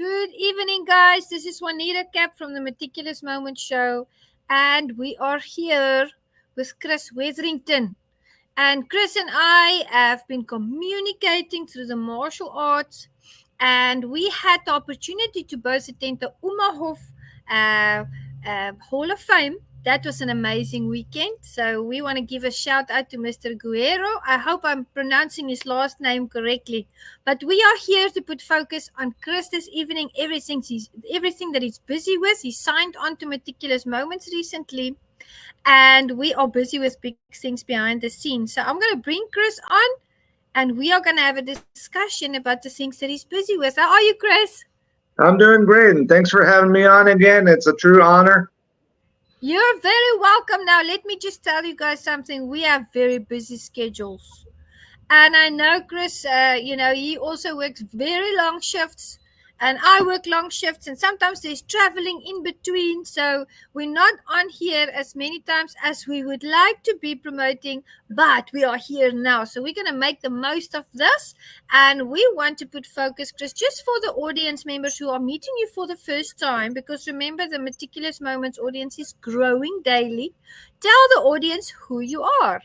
Good evening, guys. This is Juanita Kapp from the Meticulous Moments show, and we are here with Chris Wetherington. And Chris and I have been communicating through the martial arts, and we had the opportunity to both attend the Umahof uh, Hall of Fame. That was an amazing weekend. So we want to give a shout out to Mr. Guerrero. I hope I'm pronouncing his last name correctly. But we are here to put focus on Chris this evening. Everything that he's busy with. He signed on to Meticulous Moments recently, and we are busy with big things behind the scenes. So I'm going to bring Chris on, and we are going to have a discussion about the things that he's busy with. How are you, Chris? I'm doing great, and thanks for having me on again. It's a true honor. You're very welcome. Now, let me just tell you guys something. We have very busy schedules. And I know Chris, he also works very long shifts. And I work long shifts, and sometimes there's traveling in between. So we're not on here as many times as we would like to be promoting, but we are here now. So we're going to make the most of this. And we want to put focus, Chris, just for the audience members who are meeting you for the first time, because remember, the Meticulous Moments audience is growing daily. Tell the audience who you are.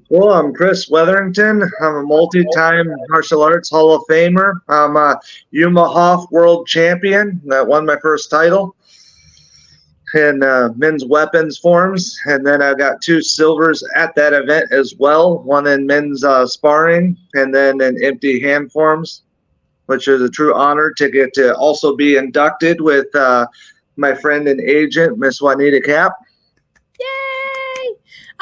Well, I'm Chris Wetherington. I'm a multi-time martial arts Hall of Famer. I'm a Umahof world champion that won my first title in men's weapons forms. And then I got 2 silvers at that event as well, one in men's sparring and then in empty hand forms, which is a true honor to get to also be inducted with my friend and agent, Miss Juanita Kapp. Yay!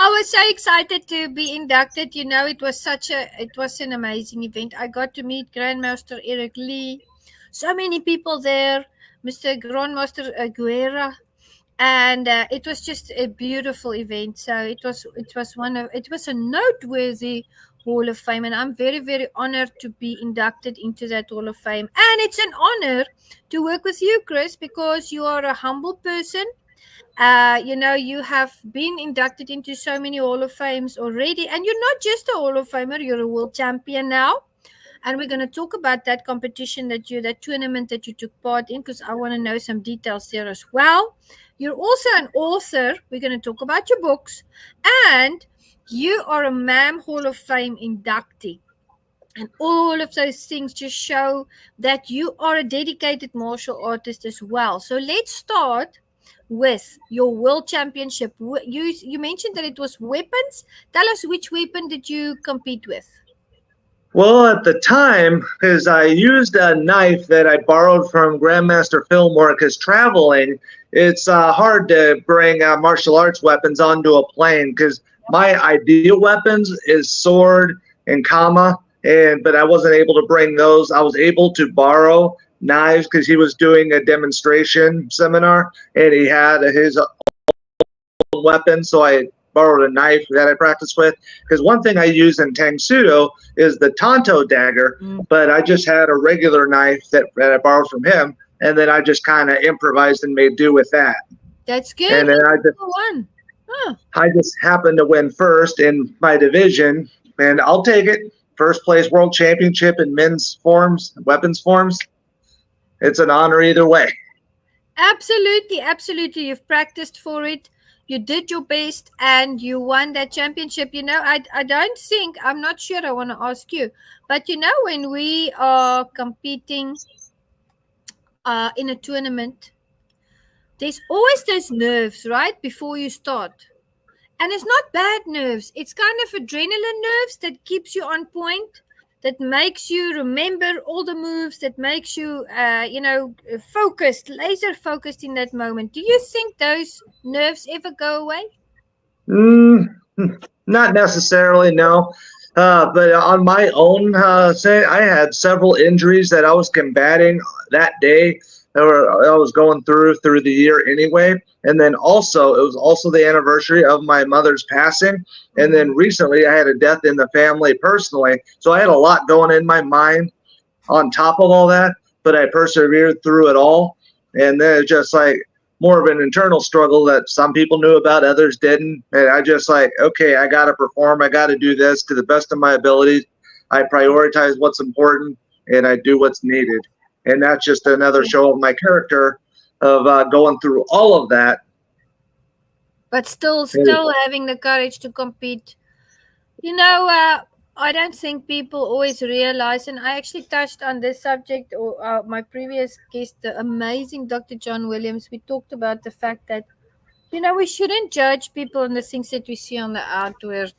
I was so excited to be inducted. It was an amazing event. I got to meet Grandmaster Eric Lee, so many people there, Mr. Grandmaster Guerra, and it was just a beautiful event. So it was a noteworthy Hall of Fame, and I'm very, very honored to be inducted into that Hall of Fame. And it's an honor to work with you, Chris, because you are a humble person. You have been inducted into so many Hall of Fames already, and you're not just a Hall of Famer, you're a world champion now. And we're going to talk about that competition that tournament that you took part in, because I want to know some details there as well. You're also an author. We're going to talk about your books, and you are a MAM Hall of Fame inductee. And all of those things just show that you are a dedicated martial artist as well. So let's start with your world championship. You mentioned that it was weapons. Tell us, which weapon did you compete with? Well, at the time, because I used a knife that I borrowed from Grandmaster Fillmore, because traveling, it's hard to bring martial arts weapons onto a plane, because my ideal weapons is sword and kama, but I wasn't able to bring those. I was able to borrow knives because he was doing a demonstration seminar and he had his own weapon, so I borrowed a knife that I practiced with, because one thing I use in Tang Sudo is the Tonto dagger, but I just had a regular knife that I borrowed from him, and then I just kind of improvised and made do with that. That's good. And then I just happened to win first in my division, and I'll take it. First place world championship in men's forms, weapons forms. It's an honor either way. Absolutely, absolutely. You've practiced for it. You did your best, and you won that championship. I don't think, I'm not sure, I want to ask you, but when we are competing in a tournament, there's always those nerves, right, before you start. And it's not bad nerves. It's kind of adrenaline nerves that keeps you on point, that makes you remember all the moves, that makes you, focused, laser focused in that moment. Do you think those nerves ever go away? Not necessarily, no. But on my own, I had several injuries that I was combating that day. I was going through the year anyway. And then also, it was also the anniversary of my mother's passing. And then recently I had a death in the family personally. So I had a lot going in my mind on top of all that, but I persevered through it all. And then it's just like more of an internal struggle that some people knew about, others didn't. And I just like, okay, I got to perform. I got to do this to the best of my abilities. I prioritize what's important and I do what's needed. And that's just another show of my character of going through all of that. But still, And, having the courage to compete. I don't think people always realize, and I actually touched on this subject or my previous guest, the amazing Dr. John Williams. We talked about the fact that, we shouldn't judge people on the things that we see on the outward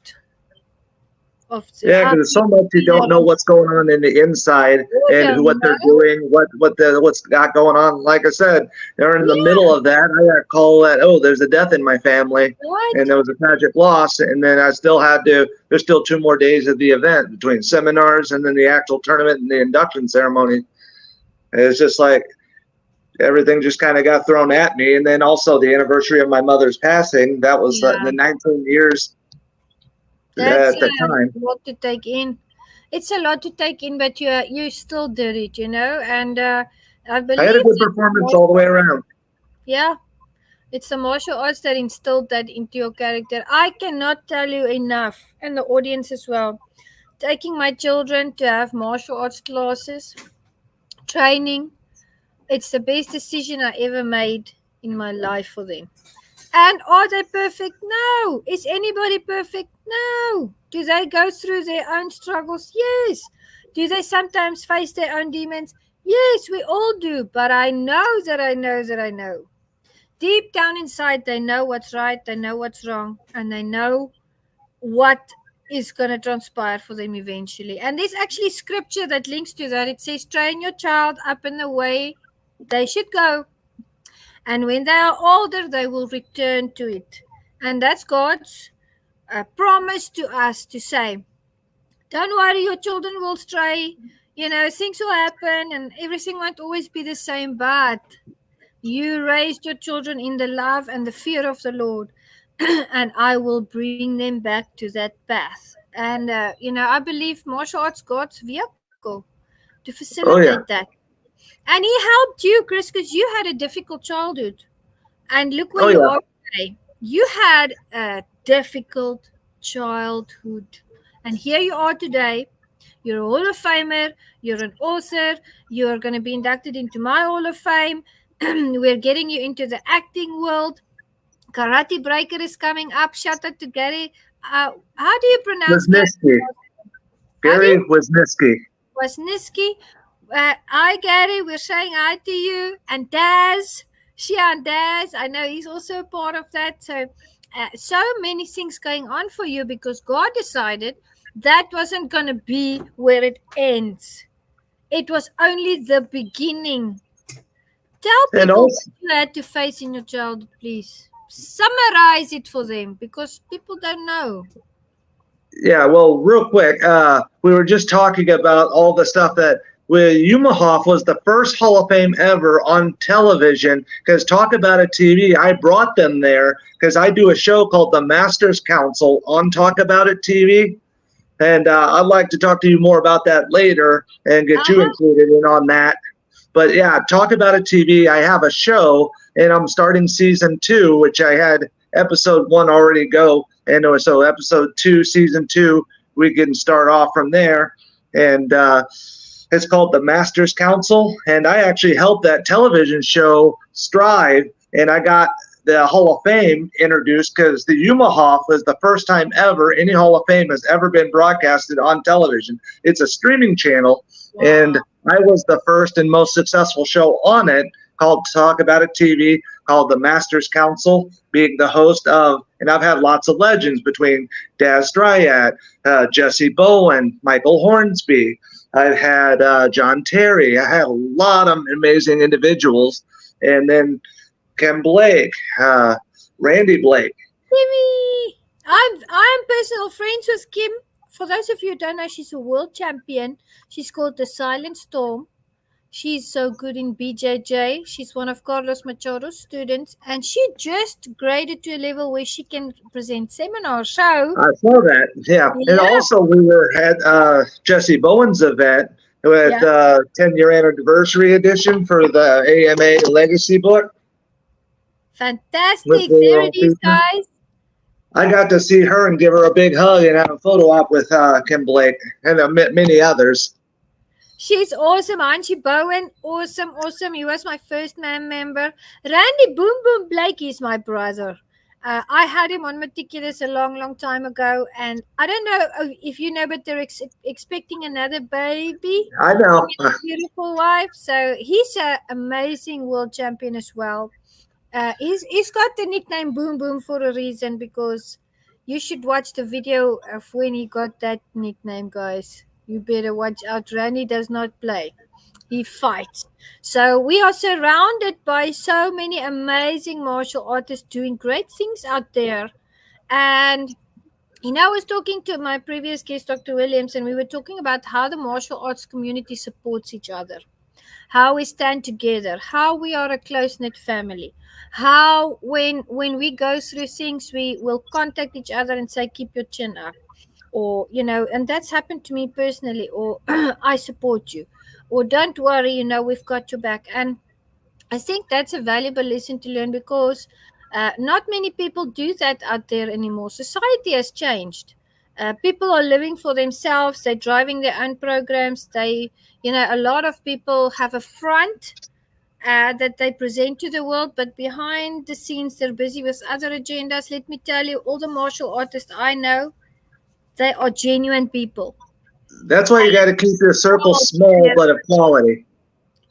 of the yeah, because there's so much you don't know what's going on in the inside You and don't what they're know. doing, what's got going on. Like I said, they're in the middle Yeah, of that. I got a call that, oh, there's a death in my family, right. and there was a tragic loss, and then I still had to. There's still 2 more days of the event between seminars and then the actual tournament and the induction ceremony. And it's just like everything just kind of got thrown at me, and then also the anniversary of my mother's passing. That was Yeah, the 19 years that's at the time. a lot to take in. It's a lot to take in, but you still did it, and I I had a believe good that performance all the way around. yeah, it's the martial arts that instilled that into your character. I cannot tell you enough, and the audience as well. Taking my children to have martial arts classes, training, it's the best decision I ever made in my life for them. And are they perfect? No. Is anybody perfect? No. Do they go through their own struggles? Yes. Do they sometimes face their own demons? Yes, we all do. But I know that I know that I know. Deep down inside, they know what's right, they know what's wrong, and they know what is going to transpire for them eventually. And there's actually scripture that links to that. It says, train your child up in the way they should go, and when they are older, they will return to it. And that's God's promise to us to say, don't worry, your children will stray. Things will happen and everything won't always be the same, but you raised your children in the love and the fear of the Lord, and I will bring them back to that path. And, I believe martial arts God's vehicle to Oh facilitate yeah, that. And He helped you, Chris, because you had a difficult childhood. And look where oh you yeah. are today. You had a difficult childhood. And here you are today. You're a Hall of Famer. You're an author. You're going to be inducted into my Hall of Fame. We're getting you into the acting world. Karate Breaker is coming up. Shout out to Gary. How do you pronounce Gary? Wisniewski, How do you? Gary Wisniewski. Wasniewski. Hi, Gary. We're saying hi to you. And Daz. Shia and Daz. I know he's also a part of that. So many things going on for you because God decided that wasn't going to be where it ends. It was only the beginning. Tell And people also, what you had to face in your childhood, please. Summarize it for them because people don't know. yeah, well, real quick, we were just talking about all the stuff that Umahoff was the first Hall of Fame ever on television. Because Talk About It TV, I brought them there because I do a show called The Masters Council on Talk About It TV. And I'd like to talk to you more about that later and get you Uh-huh. included in on that. But yeah, Talk About It TV, I have a show and I'm starting season 2, which I had episode 1 already go. And so episode 2, season 2, we can start off from there. And it's called the Masters Council. And I actually helped that television show strive. And I got the Hall of Fame introduced because the Umahoff was the first time ever any Hall of Fame has ever been broadcasted on television. It's a streaming channel. Wow. And I was the first and most successful show on it called Talk About It TV, called the Masters Council, being the host of, and I've had lots of legends between Daz Dryad, Jesse Bowen, Michael Hornsby. I've had John Terry. I had a lot of amazing individuals. And then Ken Blake, Randy Blake. Kimmy! I'm personal friends with Kim. For those of you who don't know, she's a world champion. She's called the Silent Storm. She's so good in BJJ. She's one of Carlos Machado's students, and she just graded to a level where she can present seminars. So, I saw that, yeah. And yeah, also we had Jesse Bowen's event with yeah, 10-year anniversary edition for the AMA Legacy book. With fantastic. the There it is, guys. I got to see her and give her a big hug and have a photo op with Kim Blake and many others. She's awesome. Angie Bowen, awesome, awesome. He was my first member. Randy Boom Boom Blake is my brother. I had him on Meticulous a long, long time ago, and I don't know if you know, but they're expecting another baby I from know. his beautiful wife. So he's an amazing world champion as well. He's got the nickname Boom Boom for a reason, because you should watch the video of when he got that nickname, guys. You better watch out. Randy does not play. He fights. So we are surrounded by so many amazing martial artists doing great things out there. And I was talking to my previous guest, Dr. Williams, and we were talking about how the martial arts community supports each other, how we stand together, how we are a close knit family, how when we go through things we will contact each other and say keep your chin up, or and that's happened to me personally, or I support you, or don't worry, we've got your back. And I think that's a valuable lesson to learn, because not many people do that out there anymore. Society has changed. People are living for themselves. They're driving their own programs. A lot of people have a front that they present to the world, but behind the scenes, they're busy with other agendas. Let me tell you, all the martial artists I know, they are genuine people. That's why you got to keep your circle Oh, small but of quality.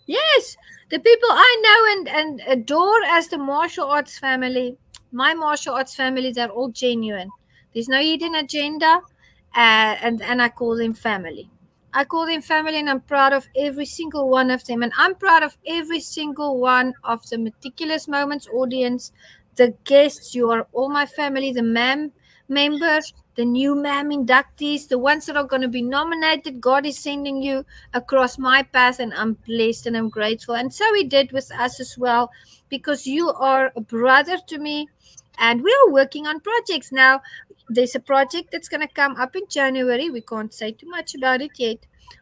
yes, the people I know and adore as the martial arts family, my martial arts family, they're all genuine. There's no hidden agenda, and I call them family. I call them family, and I'm proud of every single one of them. And I'm proud of every single one of the Meticulous Moments audience, the guests. You are all my family, the members, the new MAM inductees, the ones that are going to be nominated. God is sending you across my path, and I'm blessed and I'm grateful. And so He did with us as well, because you are a brother to me, and we are working on projects now. There's a project that's going to come up in January. We can't say too much about it yet,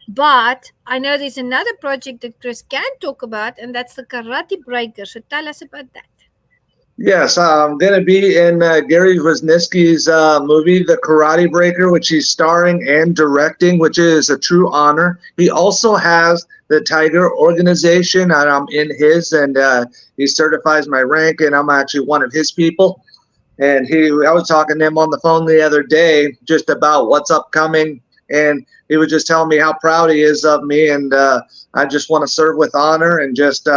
but I know there's another project that Chris can talk about, and that's the Karate Breaker. So tell us about that. Yes, I'm going to be in Gary Wisniewski's movie, The Karate Breaker, which he's starring and directing, which is a true honor. He also has the Tiger organization, and I'm in his, and he certifies my rank, and I'm actually one of his people. And I was talking to him on the phone the other day just about what's upcoming, and he was just telling me how proud he is of me, and I just want to serve with honor and just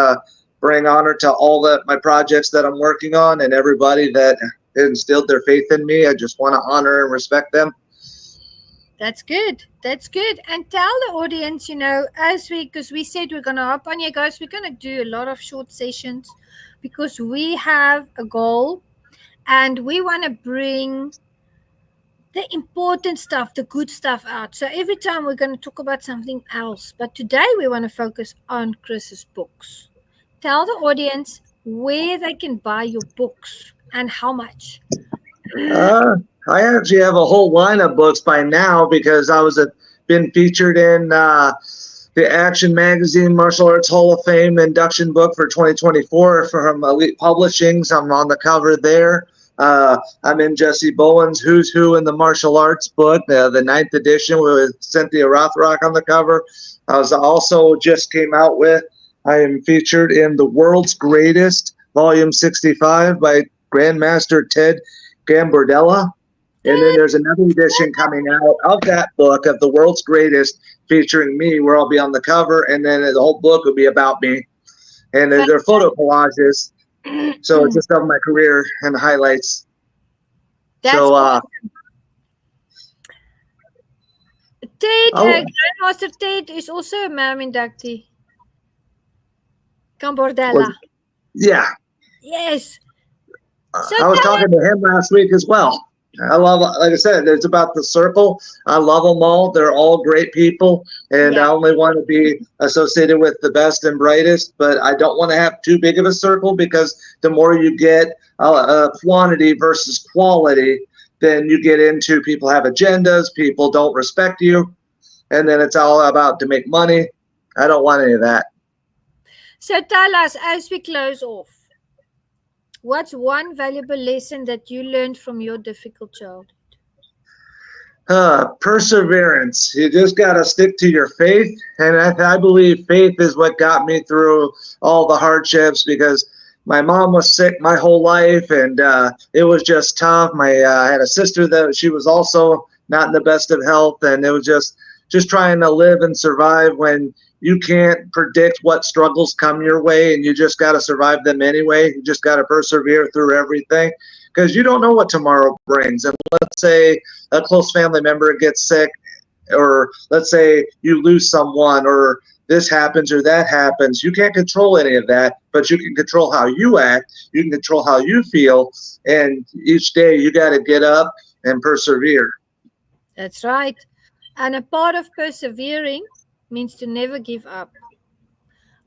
bring honor to all my projects that I'm working on, and everybody that instilled their faith in me. I just want to honor and respect them. That's good. That's good. And tell the audience, because we said we're going to hop on you guys, we're going to do a lot of short sessions, because we have a goal, and we want to bring the important stuff, the good stuff out. So every time we're going to talk about something else. But today we want to focus on Chris's books. Tell the audience where they can buy your books and how much. Uh, I actually have a whole line of books by now because I was been featured in the Action Magazine Martial Arts Hall of Fame induction book for 2024 from Elite Publishings. I'm on the cover there. I'm in Jesse Bowen's Who's Who in the Martial Arts book, the ninth edition with Cynthia Rothrock on the cover. I was also just came out with, I am featured in The World's Greatest, Volume 65 by Grandmaster Ted Gambardella. And then there's another edition coming out of that book of The World's Greatest featuring me, where I'll be on the cover, and then the whole book will be about me. And they're photo collages. So it's just of my career and highlights. That's so awesome. Ted, Grandmaster Ted is also a MAM inductee. Gambardella. Yeah. Yes. So I was talking to him last week as well. I love, like I said, it's about the circle. I love them all. They're all great people, and I only want to be associated with the best and brightest. But I don't want to have too big of a circle, because the more you get quantity versus quality, then you get into people have agendas, people don't respect you, and then it's all about to make money. I don't want any of that. So tell us, as we close off, what's one valuable lesson that you learned from your difficult childhood? Perseverance. You just got to stick to your faith. And I believe faith is what got me through all the hardships because my mom was sick my whole life and it was just tough. I had a sister that she was also not in the best of health. And it was just trying to live and survive when you can't predict what struggles come your way and you just got to survive them anyway. You just got to persevere through everything because you don't know what tomorrow brings. And let's say a close family member gets sick, or let's say you lose someone, or this happens or that happens. You can't control any of that, but you can control how you act. You can control how you feel. And each day you got to get up and persevere. That's right. And a part of persevering means to never give up.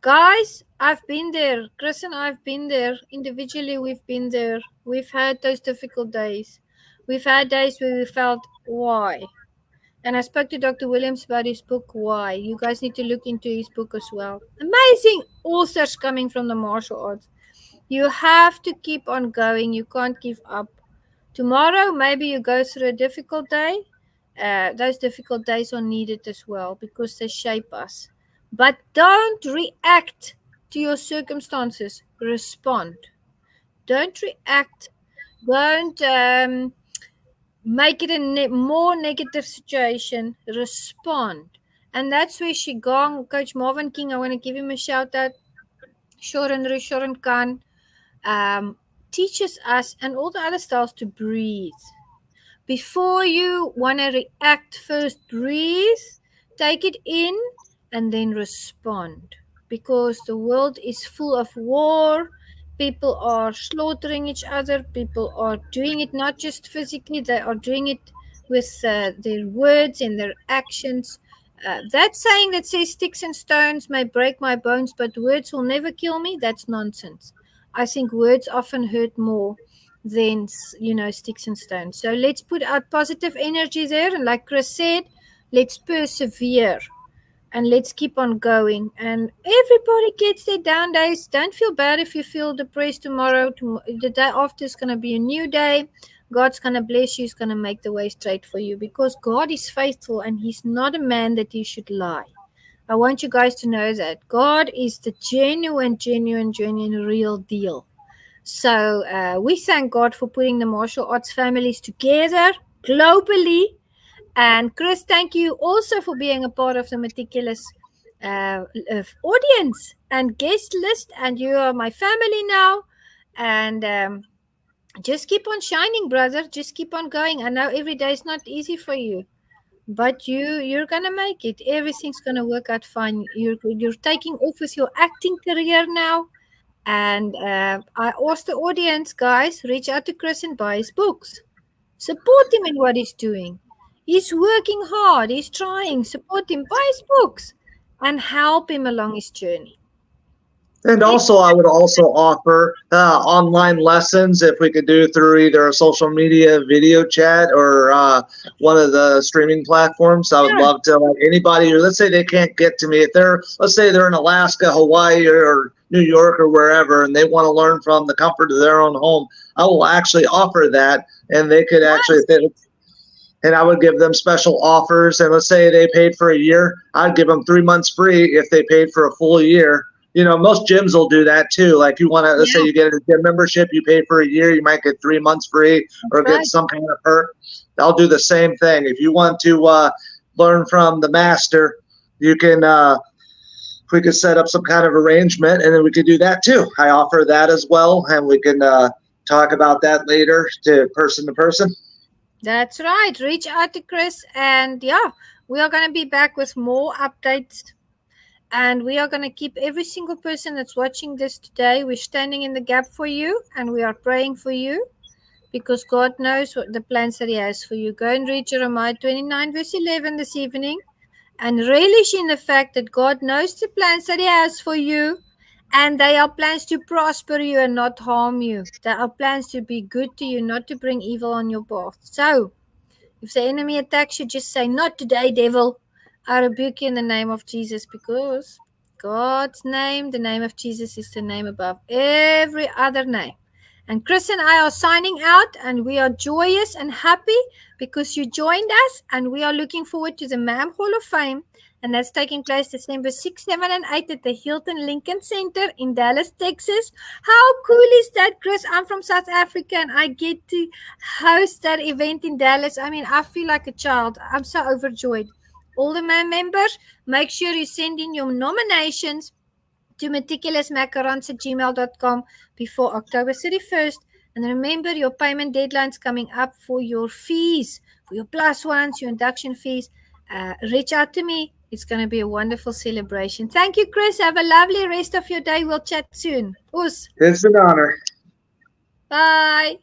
Guys, I've been there. Chris and I've been there. Individually, we've been there. We've had those difficult days. We've had days where we felt, why? And I spoke to Dr. Williams about his book, Why. You guys need to look into his book as well. Amazing authors coming from the martial arts. You have to keep on going. You can't give up. Tomorrow, maybe you go through a difficult day. Those difficult days are needed as well because they shape us. But don't react to your circumstances. Respond. Don't react. Don't make it a more negative situation. Respond. And that's where Qigong, Coach Marvin King, I want to give him a shout out. Shoran Khan teaches us and all the other styles to breathe. Before you want to react, first breathe, take it in, and then respond. Because the world is full of war. People are slaughtering each other. People are doing it not just physically, they are doing it with their words and their actions. That saying that says sticks and stones may break my bones, but words will never kill me, that's nonsense. I think words often hurt more than sticks and stones. So let's put out positive energy there, and like Chris said, let's persevere and let's keep on going. And everybody gets their down days. Don't feel bad if you feel depressed tomorrow. The day after is going to be a new day. God's going to bless you. He's going to make the way straight for you because God is faithful and he's not a man that he should lie. I want you guys to know that God is the genuine, real deal. So we thank God for putting the martial arts families together globally. And Chris, thank you also for being a part of the Meticulous audience and guest list. And you are my family now. And just keep on shining, brother. Just keep on going. I know every day is not easy for you, but you're gonna make it. Everything's gonna work out fine. You're taking off with your acting career now. And I asked the audience, guys, reach out to Chris and buy his books. Support him in what he's doing. He's working hard. He's trying. Support him. Buy his books and help him along his journey. And also, I would also offer online lessons if we could do through either a social media video chat or one of the streaming platforms. I would love to, like anybody, or let's say they can't get to me. If let's say they're in Alaska, Hawaii, or New York or wherever, and they want to learn from the comfort of their own home, I will actually offer that, and they could actually, and I would give them special offers. And let's say they paid for a year, I'd give them 3 months free if they paid for a full year. You know, most gyms will do that too. Like you want to, let's say you get a gym membership, you pay for a year, you might get 3 months free or get some kind of perk. I'll do the same thing. If you want to learn from the master, you can, we could set up some kind of arrangement and then we could do that too. I offer that as well. And we can talk about that later to person. That's right. Reach out to Chris. And we are going to be back with more updates. And we are going to keep every single person that's watching this today. We're standing in the gap for you and we are praying for you because God knows what the plans that he has for you. Go and read Jeremiah 29 verse 11 this evening and relish in the fact that God knows the plans that he has for you, and they are plans to prosper you and not harm you. They are plans to be good to you, not to bring evil on your path. So if the enemy attacks you, just say, "Not today, devil. I rebuke you in the name of Jesus," because God's name, the name of Jesus, is the name above every other name. And Chris and I are signing out, and we are joyous and happy because you joined us, and we are looking forward to the MAM Hall of Fame. And that's taking place December 6, 7, and 8 at the Hilton Lincoln Center in Dallas, Texas. How cool is that, Chris? I'm from South Africa and I get to host that event in Dallas. I mean, I feel like a child. I'm so overjoyed. All the MAM members, make sure you send in your nominations to meticulousmacarons@gmail.com before October 31st. And remember, your payment deadline's coming up for your fees, for your plus ones, your induction fees. Reach out to me. It's going to be a wonderful celebration. Thank you, Chris. Have a lovely rest of your day. We'll chat soon. Us. It's an honor. Bye.